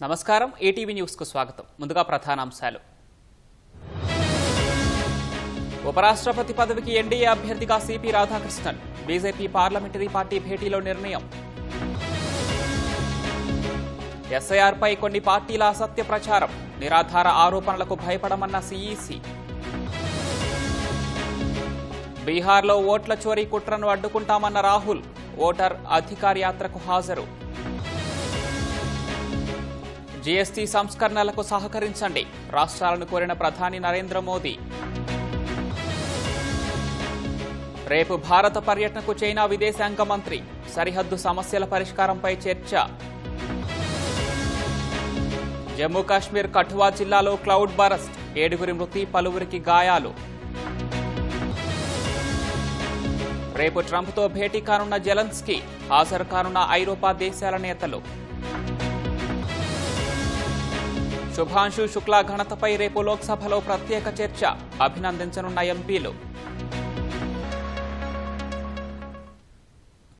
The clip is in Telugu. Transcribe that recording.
నమస్కారం ఏటీవీ న్యూస్ కు స్వాగతం. ముందుగా ప్రధానాంశాలు. ఉపరాష్ట్రపతి పదవికి ఎన్డీఏ అభ్యర్థిగా CP Radhakrishnan. BJP parliamentary party భేటీలో నిర్ణయం. ఎస్ఐఆర్ పై కొన్ని పార్టీల అసత్య ప్రచారం. నిరాధార ఆరోపణలకు భయపడమన్న సీఈసీ. బీహార్లో ఓట్ల చోరీ కుట్రను అడ్డుకుంటామన్న రాహుల్. ఓటర్ అధికార యాత్రకు హాజరు. జీఎస్టీ సంస్కరణలకు సహకరించండి. రాష్ట్రాలను కోరిన ప్రధాని నరేంద్ర మోదీ. రేపు భారత పర్యటనకు చైనా విదేశాంగ మంత్రి. సరిహద్దు సమస్యల పరిష్కారంపై చర్చ. జమ్మూ కాశ్మీర్ కఠువా జిల్లాలో క్లౌడ్ బరస్ట్. 7 మృతి, పలువురికి గాయాలు. రేపు ట్రంప్తో భేటీ కానున్న జెలెన్స్కీ. హాజరు కానున్న ఐరోపా దేశాల నేతలు. శుభాంశు శుక్లా ఘనతపై రేపు లోక్సభలో ప్రత్యేక చర్చ. అభినందించనున్న ఎంపీలు.